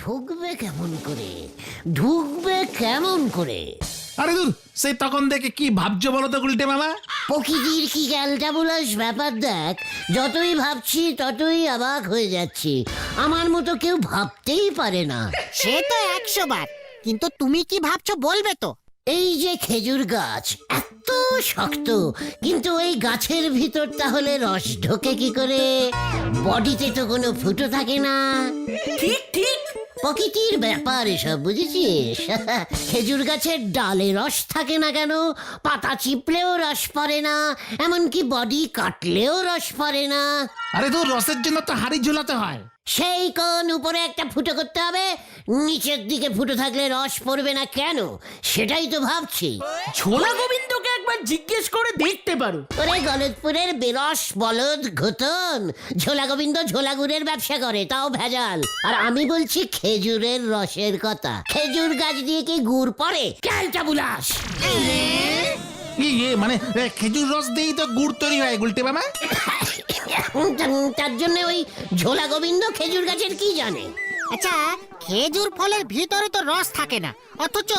ঢুকবে কেমন করে, ঢুকবে কেমন করে? আরে দূর, সেই তখন দেখে কি ভাবছো বলো তো গুলটে মামা? প্রকৃতির কি ক্যালটাবুলাস ব্যাপার দেখ, যতই ভাবছি ততই অবাক হয়ে যাচ্ছি। আমার মতো কেউ ভাবতেই পারে না। সে তো 100 বার, কিন্তু তুমি কি ভাবছো বলবে তো? এই যে খেজুর গাছ এত শক্ত, কিন্তু এই গাছের ভিতর তাহলে রস ঢোকে কি করে? বডিতে তো কোনো ফুটো থাকে না। ঠিক ঠিক। প্রকৃতির ব্যাপার এসব, বুঝেছিস? খেজুর গাছের ডালে রস থাকে না কেন? পাতা চিপলেও রস পড়ে না, এমনকি বডি কাটলেও রস পড়ে না। আরে দূর, রসের জন্য তো হাড়ি ঝুলাতে হয়। সেই কোন উপরে একটা ফুটো করতে হবে, নিচের দিকে ফুটো থাকলে রস পড়বে না কেন? সেটাই তো ভাবছি। ছোলা গোবিন্দকে একবার জিজ্ঞেস করে দেখতে পারো। ওরে গলতপুরের বেরস বলদ ঘোতন, ঝোলা গোবিন্দ ঝোলা গুড়ের ব্যবসা করে, তাও ভেজাল। আর আমি বলছি খেজুরের রসের কথা। খেজুর গাছ দিয়ে কি গুড় পড়ে? ক্যালটাবুলাস! মানে খেজুর রস দিয়েই তো গুড় তৈরি হয় গুলটে মামা। তার জন্য ওই ঝোলা গোবিন্দ খেজুর গাছের কি জানে? আচ্ছা, খেজুর ফলের ভিতরে তো রস থাকে না, অথচ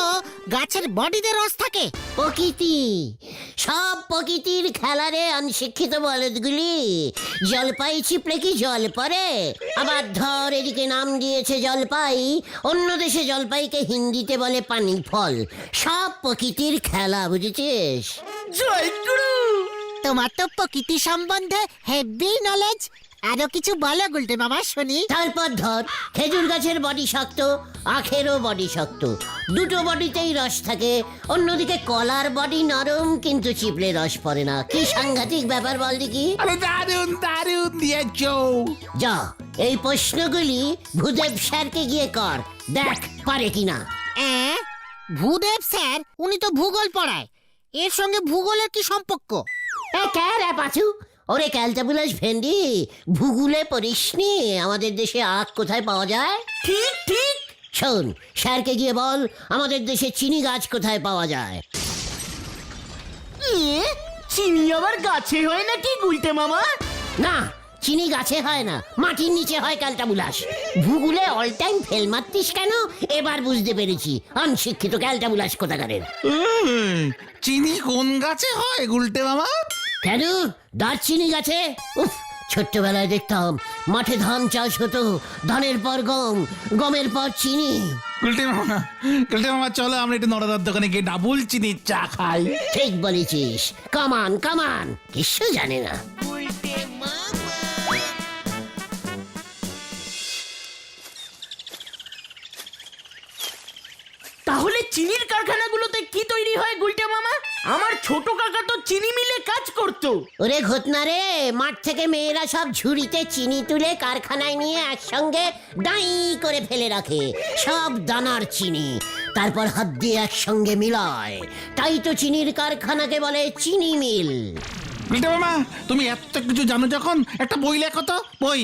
গাছের বডিতে রস থাকে। প্রকৃতি, সব প্রকৃতির খেলারে অনশিক্ষিত বলদগুলি। জলপাই চিপলে কি জল পড়ে? আবার ধর, এদিকে নাম দিয়েছে জলপাই, অন্য দেশে জলপাইকে হিন্দিতে বলে পানি ফল। সব প্রকৃতির খেলা, বুঝেছিস? জয় গুরু। তোমার তো প্রকৃতি সম্বন্ধে হেভি নলেজ। আরো কিছু বলো গুলটে মামা, শুনি। তারপর ধর, খেজুর গাছের বডি শক্ত, আখেরও বডি শক্ত, দুটো বডিতেই রস থাকে। অন্যদিকে কলার বডি নরম, কিন্তু চিপলে রস পড়ে না। কি সাংঘাতিক ব্যাপার বল দেখি। আরে দারুন দারুন দিয়েছো। যা, এই প্রশ্নগুলি ভূদেব স্যারকে গিয়ে কর, দেখ পারে কিনা। ভূদেব স্যার, উনি তো ভূগোল পড়ায়, এর সঙ্গে ভূগোলের কি সম্পর্ক? রে পাচু, ওরে ক্যালটাবুলাস ভেন্ডি, ভূগোলে পড়িসনি আমাদের দেশে আখ কোথায় পাওয়া যায়? ঠিক ঠিক। শোন, স্যারকে গিয়ে বল আমাদের দেশে চিনি গাছ কোথায় পাওয়া যায়। চিনি আবার গাছে হয় নাকি গুলটে মামা? না, চিনি গাছে হয় না, মাটির নিচে হয় ক্যালটাবুলাস। ভূগোলে অল টাইম ফেল মারতিস কেন? এবার বুঝতে পেরেছি, অনশিক্ষিত ক্যালটাবুলাস কোথাকারের। চিনি কোন গাছে হয় গুলটে মামা? কেন, দারচিনি গাছে? উফ, ছোট্টবেলায় দেখতাম মাঠে ধান চাষ হতো, ধানের পর গম, গমের পর চিনি। গুলটে মামা চলো আমরা একটু নরদার দোকানে গিয়ে ডাবল চিনির চা খাই। ঠিক বলেছিস, কামান কামান, কিছু জানে না। তাহলে চিনির কারখানাগুলোতে কি তৈরি হয় গুলটে মামা? আমার ছোট কাকা তো চিনি মিলে কাজ করতো। ওরে ঘটনা রে, মাঠ থেকে মেয়েরা সব ঝুড়িতে চিনি তুলে কারখানায় নিয়ে একসঙ্গে ডাই করে ফেলে রাখে, সব দানার চিনি। তারপর হাত দিয়ে একসঙ্গে মিলায়, তাই তো চিনির কারখানাকে বলে চিনি মিল। গুলটে মামা, তুমি এত কিছু জানো যখন একটা বই লেখো তো। বই।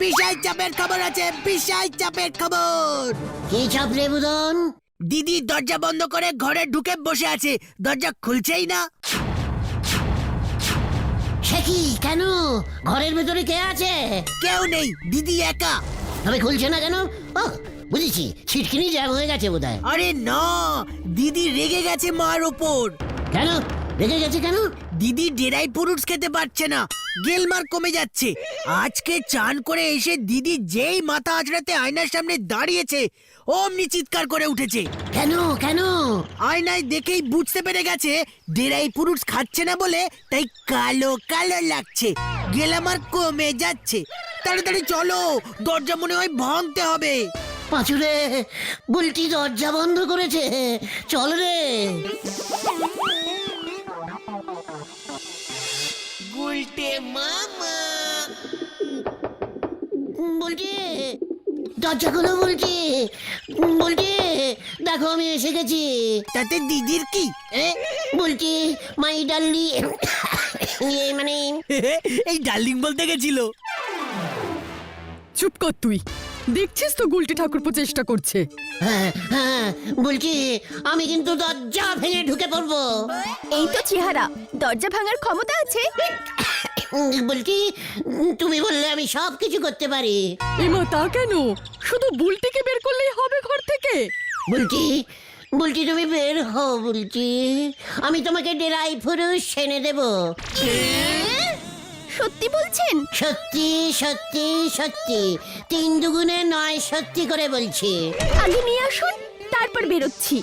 বিশাল চাপের খবর আছে, বিশাল চাপের খবর। কি চাপ রে বুদন? দিদি দরজা বন্ধ করে ঘরে ঢুকে বসে আছে, দরজা খুলছেই না। সে কি, কেন? ঘরের ভেতরে কে আছে? কেউ নেই, দিদি একা। তবে খুলছে না কেন? ও বুঝেছি, ছিটকিনি জ্যাম হয়ে গেছে বোধহয়। আরে না, দিদি রেগে গেছে মার ওপর। কেন রেগে গেছে কেন? দিদি ডেরাই পুরুষ খেতে পারছে না, গেলমার কমে যাচ্ছে। আজকে চান করে এসে দিদি যেই মাথা আঁচড়াতে আয়নার সামনে দাঁড়িয়েছে, অমনি চিৎকার করে উঠেছে। কেন কেন? আয়নায় দেখেই বুঝতে পেরে গেছে ডেরাই পুরুষ খাচ্ছে না বলে তাই কালো কালো লাগছে, গেলামার কমে যাচ্ছে। তাড়াতাড়ি চলো, দরজা মনে হয় ভাঙতে হবে। পাঁচুরে, বুলটি দরজা বন্ধ করেছে, চল রে। বুলটি, দরজা খুলো বুলটি, বুলটি, দেখো আমি এসে গেছি। তাতে দিদির কি? বুলটি, মাই ডার্লি, মানে এই ডার্লিং বলতে গেছিল। চুপ কর তুই, দেখছিস তো গুলটি ঠাকুরপো চেষ্টা করছে। হ্যাঁ হ্যাঁ, বলছি আমি কিন্তু দরজা ভেঙে ঢুকে পড়বো। এই তো চেহারা, দরজা ভাঙার ক্ষমতা আছে? বলছি তুমি বললে আমি সব কিছু করতে পারি। এমা তা কেন? শুধু বুলটিকে বের করলেই হবে ঘর থেকে। বলছি বলছি তুমি বের হও বলছি, আমি তোমাকে ডেরাই পুরুষ এনে দেব। সত্যি বলছেন? সত্যি সত্যি সত্যি, 3 দুগুণে 9 সত্যি করে বলছি। আগে নিয়ে আসুন, তারপর বেরোচ্ছি।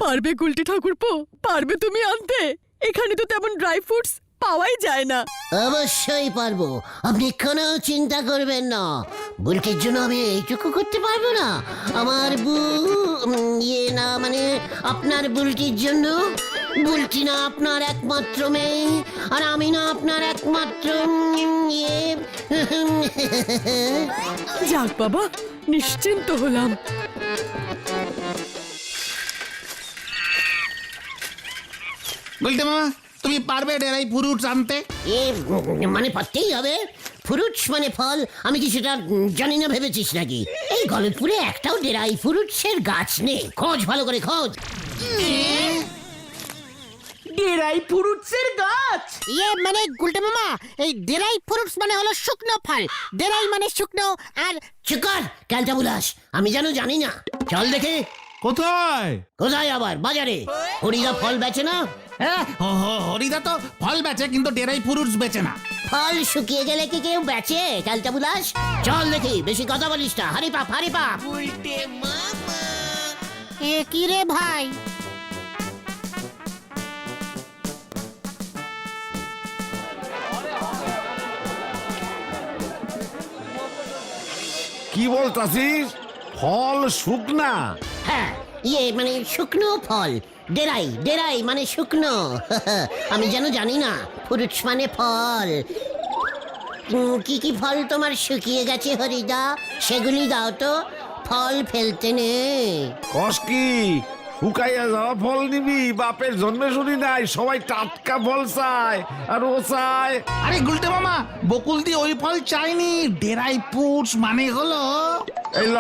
পারবে গুলটি ঠাকুরপো? পারবে তুমি আনতে? এখানে তো তেমন ড্রাই ফ্রুটস পাওয়াই যায় না। অবশ্যই পারবো, আপনি কোনো চিন্তা করবেন না। বুলটির জন্য আমি এইটুকু করতে পারবো না? আমার ইয়ে না মানে আপনার বুলটির জন্য। বুলটি না আপনার একমাত্র মেয়ে, আর আমি না আপনার একমাত্র ইয়ে। যাক বাবা, নিশ্চিন্ত হলাম। বলতে মামা, তুমি পারবে ডেরাই ফ্রুটস আনতে? এ মানে পারতেই হবে। ফ্রুটস মানে ফল, আমি কি সেটা জানি না ভেবেছিস নাকি? এই গলতপুরে একটাও ডেরাই ফ্রুটসের গাছ নেই, খোঁজ ভালো করে খোঁজ। ডেরাই ফ্রুটসের গাছ? ইয়ে মানে গুলটে মামা, এই ডেরাই ফ্রুটস মানে হলো শুকনো ফল। ডেরাই মানে শুকনো, আর চুকার ক্যালটা বুলাস, আমি জানি না। চল দেখে। কোথায়? কোথায় আবার? বাজারে। হরিদা ফল বেচে না? হ্যাঁ, হরিদা তো ফল বেচে, কিন্তু ডেরাই ফ্রুটস বেচে না। ফল শুকিয়ে গেলে কি কেউ বেচে ক্যালটা বুলাস? চল দেখি, বেশি কথা বলিস না। হারি পাপ হারি পাপ। এ কি রে ভাই? কি বলতাছিস? ফল শুকনা? হ্যাঁ, ইয়ে মানে শুকনো ফল। ডেরাই ডেরাই মানে শুকনো। আমি জানি না ফ্রুটস মানে ফল। কি কি ফল তোমার শুকিয়ে গেছে হরিদা, সেগুলি দাও তো। ফল ফেলতে নেই। কস কি শুকাইয়া যাওয়া ফল নিবি? বাপের জন্মে শুনি নাই সবাই টাটকা ফল চায়, আর ও চায়। আরে গুলটে মামা, বকুল দি ওই ফল চাইনি। ডেরাই ফ্রুটস মানে হলো এই ল,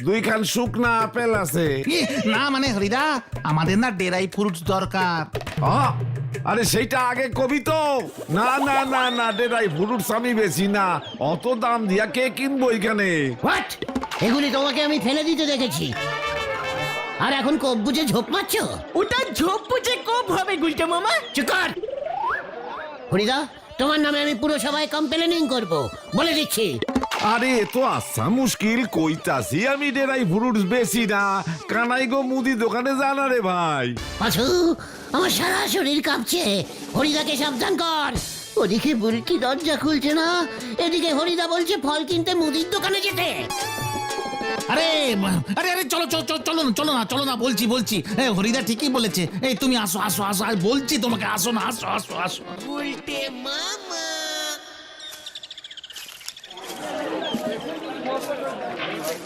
2 খান শুকনা আপেল আছে। না মানে হরিদা, আমাদের না ডেরাই ফ্রুটস দরকার। আরে সেইটা আগে কবি তো। না না না না, ডেরাই ফ্রুটস আমি বেশি না, অত দাম দিয়া কে কিনবো এখানে? হোয়াট? এগুলি তোমাকে আমি ফেলে দিতে দেখেছি, আর এখন কোপ বুঝে ঝোপ মারছ? ওটা ঝোপ বুঝে কোপ হবে গুলটে মামা। চুকার। হরিদা, তোমার নামে আমি পুরসভায় কমপ্লেনিং করব, বলে দিচ্ছি। আরে এ তো আচ্ছা মুশকিল, কইতাছি আমি ডেরাই ফ্রুটস বেশি না। কানাই গো মুদি দোকানে জানা রে ভাই। পাছু, আমার সারা শরীর কাঁপছে। হরিদাকে সাবধান কর। ওদিকে বুলটি দরজা খুলছে না, এদিকে হরিদা বলছে ফল কিনতে মুদির দোকানে যেতে। আরে আরে আরে চলো চলো চলো চলো না চলো না চলো না, বলছি হরিদা ঠিকই বলেছে। এই তুমি আসো আসো আসো, আর বলছি তোমাকে, আসো না, আসো আসো আসো।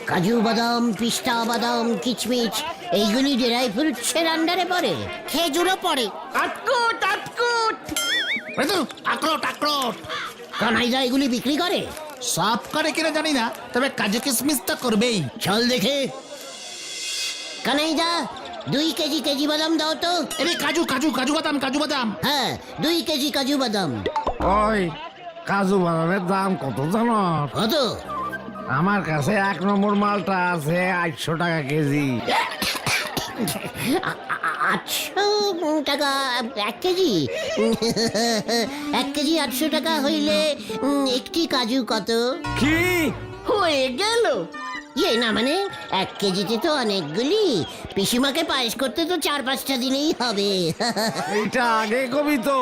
কাজু বাদাম, পিস্তা বাদাম, কিচমিচ, এইগুলি ড্রাই ফ্রুটসের আন্ডারে পড়ে। খেজুরও পড়ে। আটকুট আটকুট। এই তো আক্রোট আক্রোট কানাইদা এগুলি বিক্রি করে? সব করে কিনা জানি না, তবে কাজু কিশমিশ তো করবেই। চল দেখে। কানাইদা, 2 কেজি বাদাম দাও তো। এই কাজু কাজু কাজু বাদাম কাজু বাদাম। হ্যাঁ, 2 কেজি কাজু বাদাম। ওই কাজু বাদামের দাম কত জানো? কত? আমার কাছে 1 নম্বর মালটা আছে 800 টাকা কেজি। 800 টাকা 1 কেজি? 1 কেজি 800 টাকা হইলে একটি কাজু কত? কি হয়ে গেল? ইয়ে না মানে 1 কেজিতে তো অনেকগুলি। পিসিমাকে পায়েস করতে তো 4-5টা দিনেই হবে। এইটা আগে কবি তো।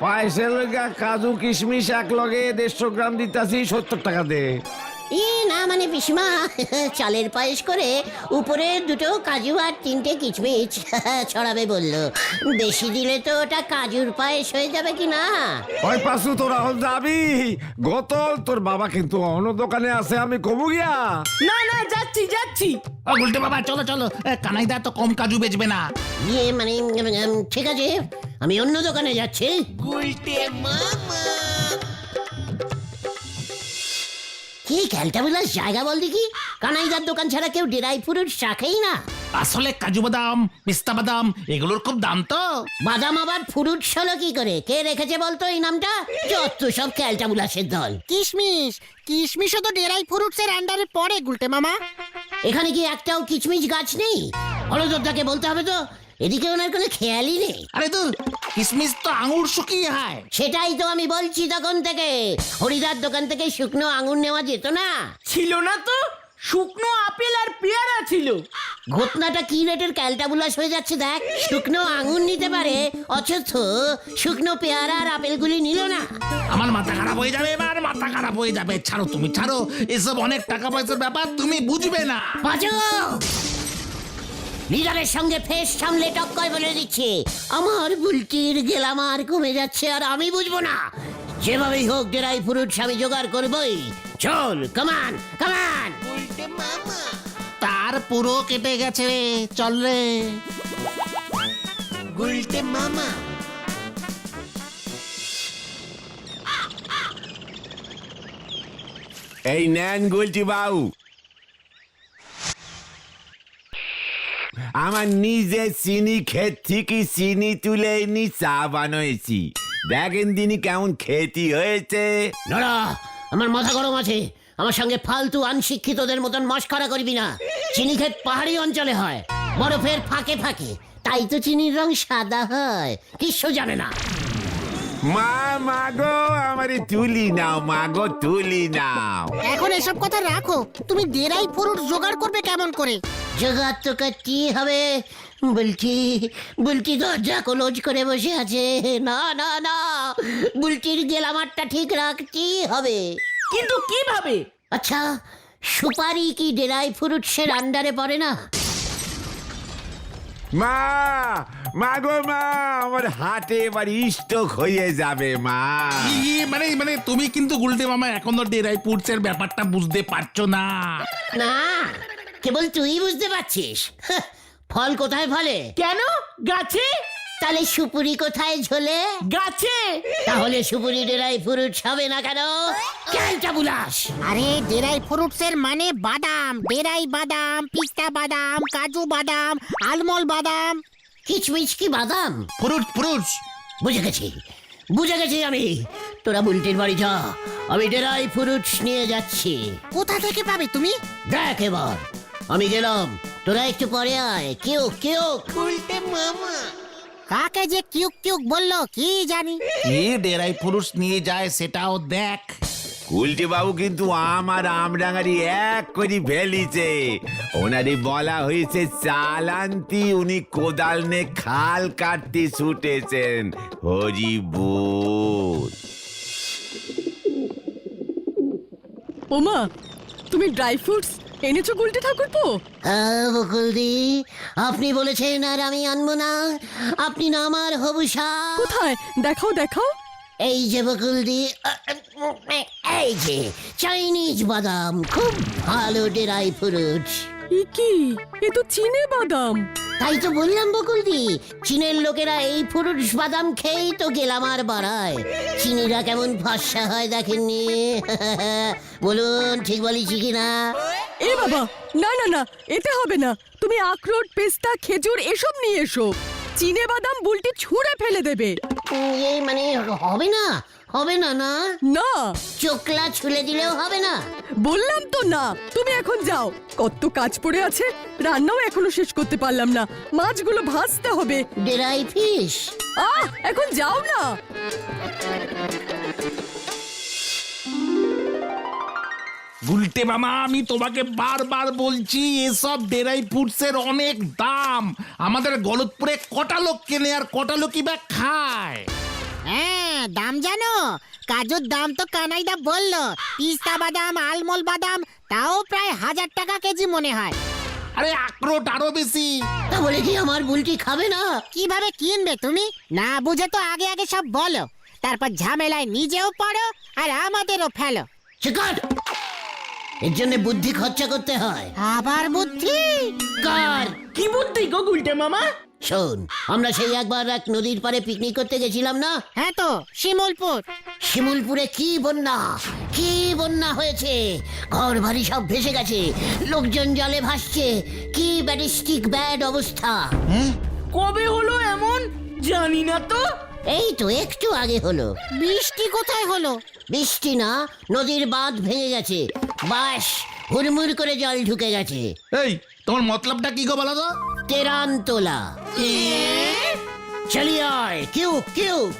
পায়েসের লইগা কাজু কিশমিশ এক লগে 150 গ্রাম দিতাছি, 70 টাকা দে। না মানে পিসিমা চালের পায়েস করে উপরে 2টো কাজু আর 3টে কিচমিচ ছড়াবে বললো। বেশি দিলে তো ওটা কাজুর পায়েস হয়ে যাবে কি না? ওই পাশু তোরা হল যাবি? গতল তোর বাবা কিন্তু অন্য দোকানে আছে, আমি কবু গিয়া। না না, যাচ্ছি যাচ্ছি। ও গুলটে বাবা চলো চলো, কানাইদা তো কম কাজু বেচবে না। ইয়ে মানে ঠিক আছে, আমি অন্য দোকানে যাচ্ছি। কি ক্যালটা বিলাস জায়গা বল দেখি। কানাইদার দোকান ছাড়া কেউ ড্রাই ফ্রুটস রাখেই না। আসলে কাজু বাদাম পিস্তা বাদাম এগুলোর খুব দাম তো। বাদাম আবার ফ্রুটস হলো কি করে? কে রেখেছে বলতো এই নামটা? যত সব ক্যালটাবুলাসের দল। কিশমিশও তো ডেরাই ফ্রুটস এর আন্ডারে পড়ে গুলটে মামা। এখানে কি একটাও কিচমিচ গাছ নেই? হলদরদাকে বলতে হবে তো, এদিকে ওনার কোনো খেয়ালই নেই। আরে তো কিসমিস তো আঙুর শুকিয়ে হয়। সেটাই তো আমি বলছি তখন থেকে। হরিদার দোকান থেকে শুকনো আঙুর নেওয়া যেত না? ছিল না তো, শুকনো আপেল আর পেয়ারা ছিল। ঘটনাটা কি রেটের ক্যালটাবুলাস হয়ে যাচ্ছে দেখ। শুকনো আঙুর নিতে পারে, অথচ শুকনো পেয়ারা আর আপেলগুলি নিল না। আমার মাথা খারাপ হয়ে যাবে, এবার মাথা খারাপ হয়ে যাবে। ছাড়ো তুমি, ছাড়ো, এসব অনেক টাকা পয়সার ব্যাপার, তুমি বুঝবে না। বাজো! লিডারের সঙ্গে ফেস সামলে টক্কর বলে দিচ্ছে, আমার বুলটির গেলামার কমে যাচ্ছে আর আমি বুঝবো না। যেভাবেই হোক ড্রাই ফ্রুটস আমি জোগাড় করবই। চল, কামান কামান। তার পুরো কেটে গেছে রে, চল রে। গুলটে মামা। এই নেন গুলটি বাবু, আমার নিজে চিনি ক্ষেত থেকে চিনি তুলে এনে চা বানিয়েছি। দেখেন দিনই কেমন খেতি হয়েছে। নড়া, আমার মাথা গরম আছে। আমার সঙ্গে ফালতু অনশিক্ষিতদের মতন মস্করা করবি না। চিনি ক্ষেত পাহাড়ি অঞ্চলে হয়, বরফের ফাঁকে ফাঁকে, তাই তো চিনির রং সাদা হয়। কিচ্ছু জানে না। মাগো আমারে তুলি নাও, মাগো তুলি নাও। এখন এসব কথা রাখো, তুমি ডেরাই ফ্রুটস জোগাড় করবে কেমন করে? জোগাড় তো করতেই হবে। বুলটি দরজা ক্লোজ করে বসে আছে। না না না, বুলটির গেলামারটা ঠিক রাখতেই হবে। কিন্তু কিভাবে? আচ্ছা, সুপারি কি ড্রাই ফ্রুটসের আন্ডারে পড়ে না? মাগো মা, আমার হাটে এবার স্ট্রোক হয়ে যাবে মা। মানে তুমি কিন্তু গুলটে মামা এখনো ডেরাই ফ্রুটসের ব্যাপারটা বুঝতে পারছো না। না, কেবল তুই বুঝতে পারছিস। হাহ, ফল কোথায় ফলে? কেন? গাছে। তাহলে সুপুরি কোথায় ঝোলে? গাছে। তাহলে সুপুরি ড্রাই ফ্রুটস হবে না কেন? ক্যালটাবুলাস! আরে ডেরাই ফ্রুটস এর মানে বাদাম, ডেরাই বাদাম, পিস্তা বাদাম, কাজু বাদাম, আলমন্ড বাদাম। কিচমিচ কি বাদাম? ফ্রুটস বুঝে গেছি আমি। তোরা বুলটির বাড়ি যা, আমি ড্রাই ফ্রুটস নিয়ে যাচ্ছি। কোথা থেকে পাবে তুমি? দেখ এবার, আমি গেলাম, তোরা একটু পরে আয়। কেউ গুলটে মামা। কাকে যে কিউক কিউক বললো কি জানি। এ ডেরাই ফ্রুটস নিয়ে যায় সেটাও দেখ। গুলটি বাবু কিন্তু আমার আমডাঙ্গারি এক করে ফেলিছে। ওনারে বলা হয়েছে চাল আনতি, উনি কোদাল নে খাল কাটতে ছুটেছেন। হরি বল। ওমা, তুমি ড্রাই ফ্রুটস এনেছো গুলটে ঠাকুরপো? বকুলদি, আপনি বলেছেন আর আমি আনবো না? আপনি না আমার হবুসা। কোথায়? দেখাও। এই যে বকুলদি, এই যে চাইনিজ বাদাম, খুব ভালো ড্রাই ফ্রুটস। কি? এ তো চীনে বাদাম। তাই তো বললাম বকুলদি, চীনের লোকেরা এই ফ্রুটস বাদাম খেয়েই তো গেলামার বাড়ায়। চিনিরা কেমন ফর্সা হয় দেখেননি? বলুন ঠিক বলেছি কিনা? এ বাবা, না, এতে হবে না। তুমি আখরোট, পেস্তা, খেজুর এসব নিয়ে এসো। চীনে বাদাম বুলটি ছুঁড়ে ফেলে দেবে। এই মানে হবে না না? না, চোখলা ছুলে দিলেও হবে না? বললাম তো না। তুমি এখন যাও, কত কাজ পড়ে আছে। রান্নাও এখনো শেষ করতে পারলাম না। মাছগুলো ভাজতে হবে। Dry fish. এখন যাও না। গুলটে মামা, আমি তোমাকে বারবার বলছি এসব ডেরাই ফ্রুটসের অনেক দাম। আমাদের গলতপুরে কটা লোক কেনে আর কটা লোকই বা খায়। হ্যাঁ, দাম জানো? কাজুর দাম তো কানাইদা বললো। পিস্তা বাদাম, আলমন্ড বাদাম তাও প্রায় 1000 টাকা কেজি মনে হয়। আরে আখরোট আরো বেশি। তা বলে কি আমার বুলটি খাবে না? কিভাবে কিনবে তুমি? না বুঝে তো আগে সব বলো, তারপর ঝামেলায় নিজেও পড়ো আর আমাদেরও ফেলো। চিকট! এর জন্য বুদ্ধি খরচা করতে হয়। আবার বুদ্ধি? কার? কি বুদ্ধি গো গুলটে মামা? শোন, আমরা সেই একবার এক নদীর পাড়ে পিকনিক করতে গেছিলাম না? হ্যাঁ তো শিমুলপুর। শিমুলপুরে কি বন্যা হয়েছে, ঘর বাড়ি সব ভেসে গেছে, লোকজন জলে ভাসছে, কি ব্যাডিস্টিক ব্যাড অবস্থা। কবে হলো এমন জানি না তো। এই তো একটু আগে হলো। বৃষ্টি কোথায় হলো? বৃষ্টি না, নদীর বাঁধ ভেঙে গেছে, বাস হুড়মুড় করে জল ঢুকে গেছে। এই তোমার মতলবটা কি গো বলো তো? তেরান তোলা। চলিয়ে আয়, কিউক কিউক।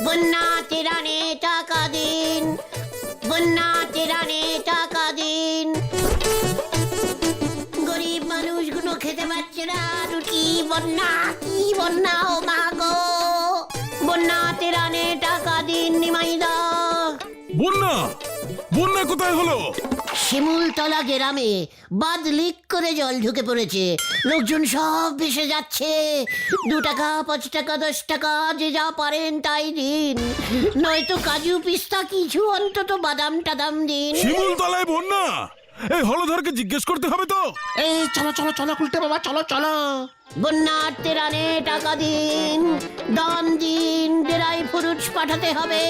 বন্যা তেরানে টাকা দিন, বন্যা তেরানে টাকা দিন। গরিব মানুষগুলো খেতে পাচ্ছে না রুটি। বন্যা, কি বন্যা, ও মা গো! বন্যা তেরানে টাকা দিন নিমাইদা। বন্যা বন্যা কোথায় হলো? শিমুলতলা গ্রামে বাঁধ লিক করে জল ঢুকে পড়েছে, লোকজন সব ভেসে যাচ্ছে। 2 টাকা, 5 টাকা, 10 টাকা, যে যা পারেন তাই দিন, নয়তো কাজু পিস্তা কিছু, অন্তত বাদাম টাদাম দিন। শিমুলতলায় বন্যা? এই হলধরকে জিজ্ঞেস করতে হবে তো। এই চলো চলো চলো গুলটে বাবা, চলো চলো। বন্যার তেরানে টাকা দিন, দান দিন, ড্রাই ফ্রুটস পাঠাতে হবে,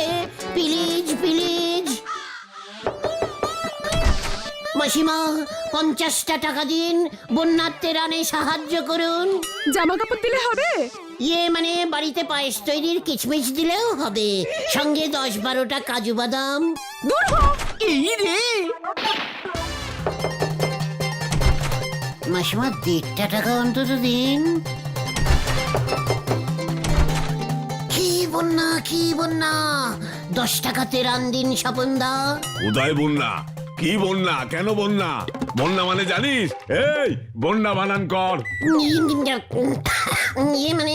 প্লিজ প্লিজ। মাসিমা, 50টা টাকা দিন, বন্যার তেরানে সাহায্য করুন। জামা কাপড় দিলে হবে? ইয়ে মানে বাড়িতে পায়েস তৈরির কিচমিচ দিলেও হবে, সঙ্গে 10-12টা কাজু বাদাম। দূর হ। এই রে, মাসিমা 1.5 টাকা অন্তত দিন। কি বন্যা, কি বন্যা! 10 টাকা তেরান দিন স্বপনদা। কোথায় বন্যা? কি বন্যা? কেন বন্যা? বন্যা মানে জানিস? এই বন্যা বানান কর। ইয়ে মানে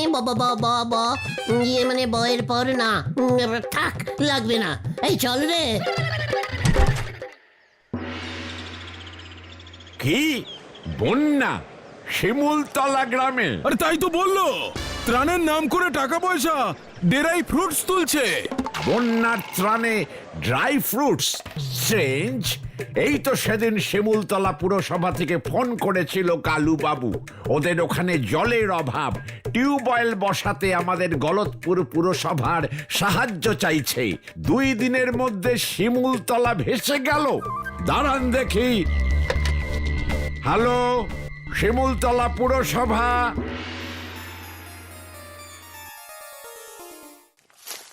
ইয়ে মানে বয়ের পর না, থাক লাগবে না। এই চল রে। কি বন্যা শিমুলতলা গ্রামে? আরে তাই তো বললো, ত্রাণের নাম করে টাকা পয়সা ডেরাই ফ্রুটস তুলছে। বন্যার ত্রাণে ড্রাই ফ্রুটস? স্ট্রেঞ্জ। এই তো সেদিন শিমুলতলা পুরসভা থেকে ফোন করেছিল কালু বাবু, ওদের ওখানে জলের অভাব, টিউবওয়েল বসাতে আমাদের গলতপুর পুরসভার সাহায্য চাইছে। 2 দিনের মধ্যে শিমুলতলা ভেসে গেল। দাঁড়ান দেখি। হ্যালো, শিমুলতলা পুরসভা?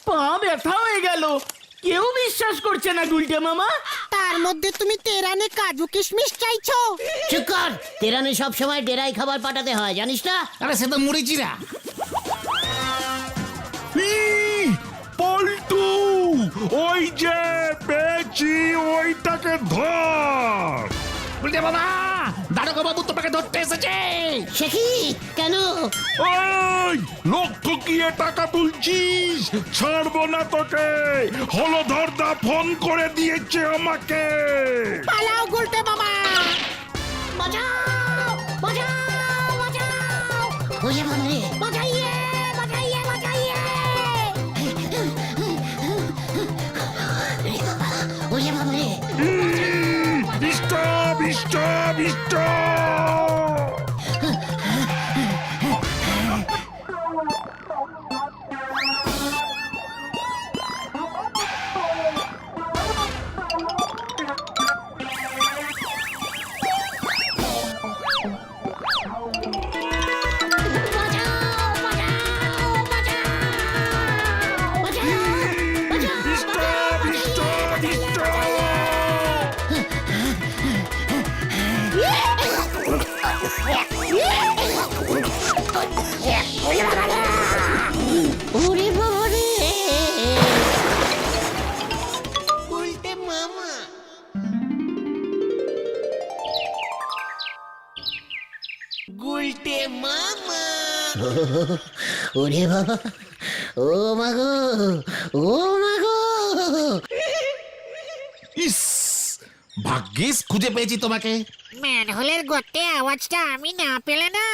পা ব্যথা হয়ে গেল, কেউ বিশ্বাস করছে না গুলটে মামা। তার মধ্যে তুমি তেরানে কাজু কিশমিশ চাইছো? চুপ কর, তেরানে সব সময় ডেরাই খাবার পাঠাতে হয়, জানিস না? আরে সে তো মুড়িচিরা। পল্টু, ওই যে পেয়েছি, ওইটাকে ধর। গুলটে বাবা, দারোগা বাবু তোমাকে ধরতে এসেছে। সে কি? কেন? ওই লোক ঠকিয়ে টাকা তুলছিস, ছাড়বো না তোকে। হলধরদা ফোন করে দিয়েছে আমাকে। পালাও গুলটে মামা। বাঁচাও, বাঁচাও, বাঁচাও! ওরে বাবারে, বাঁচাইয়ে, বাঁচাইয়ে, বাঁচাইয়ে! ওরে বাবারে! বিষ্টা বিষ্টা বিষ্টা। ওরে বাবারে! ওরে বাবা, ও মাগো, ও মাগো! ইস, ভাগ্যিস খুঁজে পেয়েছি তোমাকে। ম্যানহোলের গর্তে আওয়াজটা আমি না পেলে না।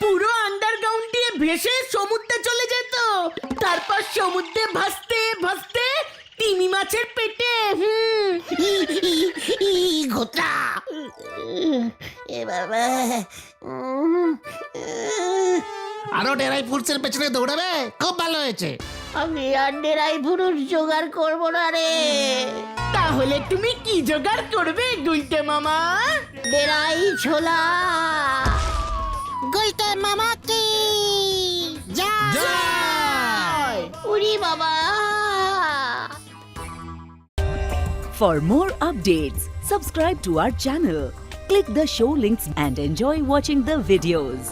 পুরো আন্ডারগ্রাউন্ড দিয়ে ভেসে সমুদ্রে চলে যেত, তারপর সমুদ্রে ভাসতে ভাসতে তিমি মাছের পেটে। আরো ডেরাই ফুডসের পেছনে দৌড়াবে, খুব ভালো হয়েছে। আমি আর ডেরাই পুরুষ জোগাড় করবো না রে। তাহলে তুমি কি জোগাড় করবে গুলটে মামা? ডেরাই ছোলা। গুলতে মামা কি জয়। উরি বাবা। For more updates, subscribe to our channel, click the show links and enjoy watching the videos.